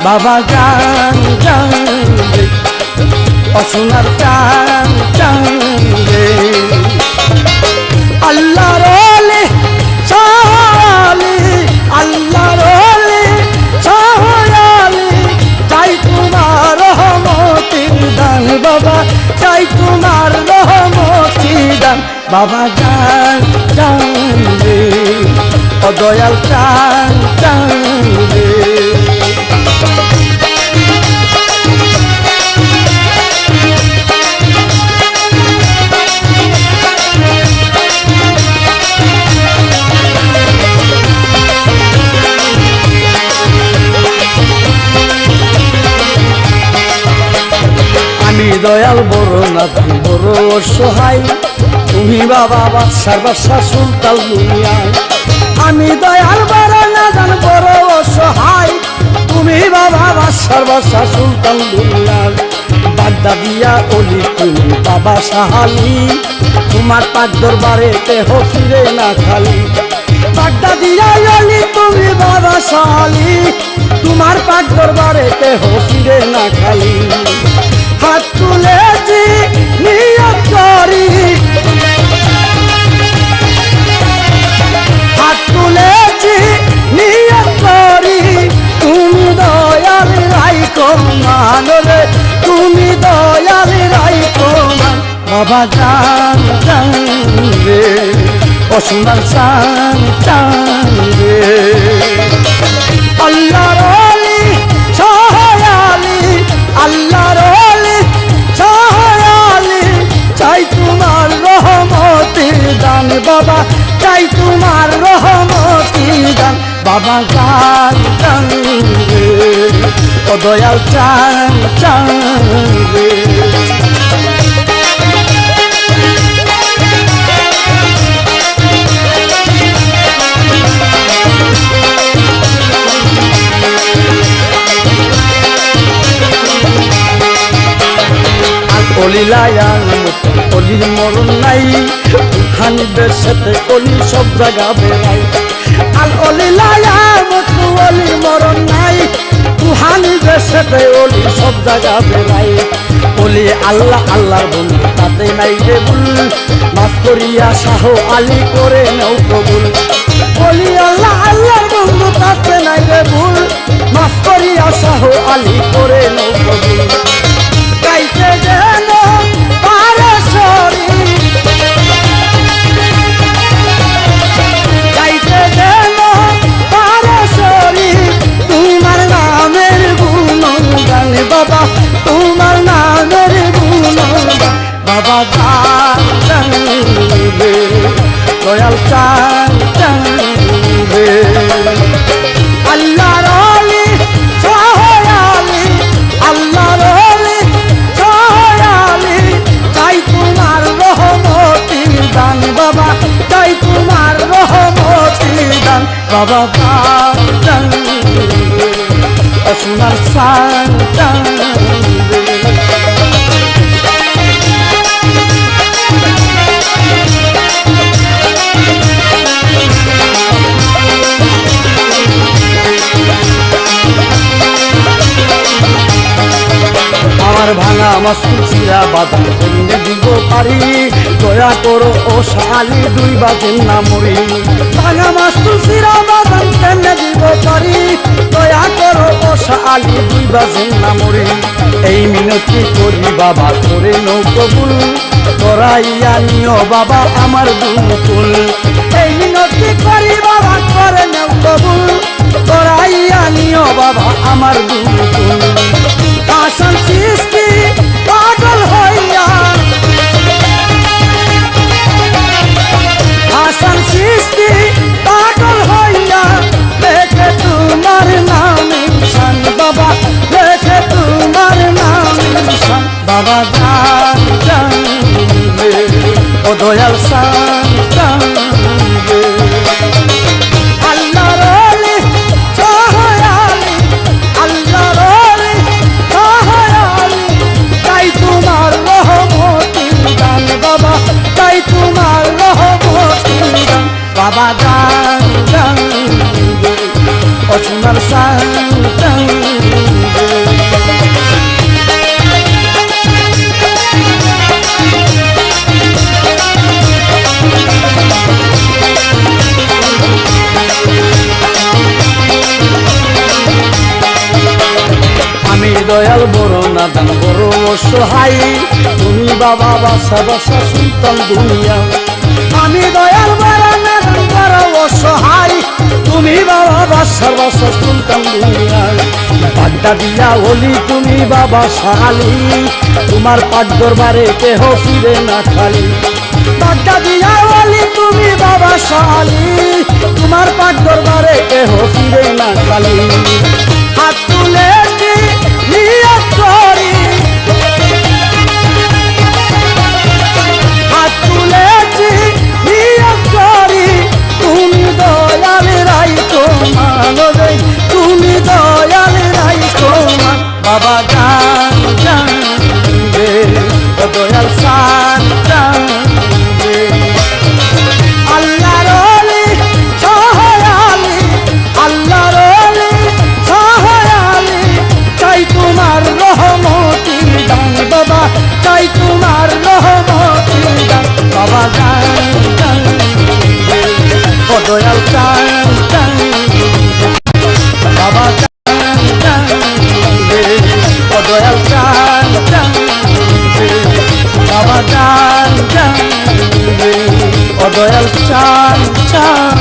বাবা জান জান রে অসুনার জান জান রে আল্লাহর ওলি শাহলি আল্লাহর ওলি শাহলি চাই তোমার রহমতের দান বাবা চাই তোমার রহমতের দান বাবা জান জান রে ও দয়াল জান জান রে দয়াল বড় নাতি বড় অসহায় তুমি বাবা বাদশার বাদশা সুলতান দুনিয়ায় আমি দয়াল বড় নাদান বড় অসহায় তুমি বাবা বাদশার বাদশা সুলতান দুনিয়ায় বাগদা দিয়া অলি তুমি বাবা সাহালি তোমার পাক দরবারে কেহ ফিরে না খালি বাগদা দিয়া অলি তুমি বাবা সাহালি তোমার পাক দরবারে কেহ ফিরে না খালি হাত তুলেছি নিয়ত করি হাত তুলেছি নিয়ত করি তুমি দয়াল রাইখো মান রে তুমি দয়াল রাইখো মান বাবা জান জান রে অসুনার জান জান রে আল্লাহর ওলি শাহলি আল্লাহর চাই তোমার রহমতের দান বাবা চাই তোমার রহমতের দান বাবা জান জান রে ও দয়াল জান জান রে অলিলায়ান অলির মরণ নাই হানিবের সাথে অলি সব জায়গা বেড়াই আল অলিলায়ান অলির মরণ নাই হানিবের সাথে অলি সব জায়গা বেড়াই অলি আল্লাহ আল্লাহর বন্ধু তাতে নাই রে ভুল মাফ করিয়া শাহ আলী করে নাও কবুল অলি আল্লাহ আল্লাহর বন্ধু তাতে নাই রে ভুল মাফ করিয়া শাহ আলী করে নাও কবুল গাইতে যেন পারে সরি গাইতে যেন পারে সরি তোমার নামের গুণগান বাবা তোমার নামের গুণগান বাবা জান জান রে দয়াল জান জান রে আল্লাহর ওলি শাহলি আল্লাহর ওলি চাই তোমার রহমতের দান বাবা চাই তোমার রহমতের দান বাবা জান অসুনার জান জান আমার ভাঙা মস্ত চিরা বাদাম কেমনে দিব পারি দয়া করো ও শালি দুই বাজেন না মরি ভাঙা মস্ত চিরা বাদাম কেমনে দিব পারি দয়া করো ও শালি দুই বাজেন না মরি এই মিনতি করি বাবা করে নৌ কবুল করাইয়া নিও বাবা আমার দুকুল এই মিনতি করি বাবা করে নৌ কবুল করাইয়া নিও বাবা আমার দুকুল আসান সৃষ্টি পাগল হইয়া আসান সৃষ্টি পাগল হইয়া লেখে তোমার নাম শান বাবা লেখে তোমার নাম শান বাবা জান জান রে ও দয়াল শান জান রে আল্লাহর ওলি শাহলি আল্লাহর ওলি আমি দয়াল বড় নাদান বড় অসহায় তুমি বাবা বাসা বাসা সুলতান দুনিয়া আমি দয়াল বড় নাদান বড় অসহায় তুমি বাবা বাসা বাসা সুলতান দুনিয়া পাড্ডা দিয়া হলি তুমি বাবা শালি তোমার পাক দরবারে কেহ ফিরে না খালি পাড্ডা দিয়া হলি তুমি বাবা শালি তোমার পাক দরবারে কেহ ফিরে না খালি হাত তুলে নিয়ত করি হাত তুলেছি নিয়ত করি তুমি দয়াল রাই তোমার তুমি দয়াল রাই তোমার বাবা জান জান রে ও দয়াল সান জান রে আল্লাহর ওলি সহায়ালি আল্লাহর ওলি সহায়ালি চাই তোমার রহমতি দান বাবা চাই তোমার রহমতি দান বাবা জান জান রে ও দয়াল জান জান বাবা জান জান রে ও দয়াল জান জান রে বাবা জান জান রে ও দয়াল জান জান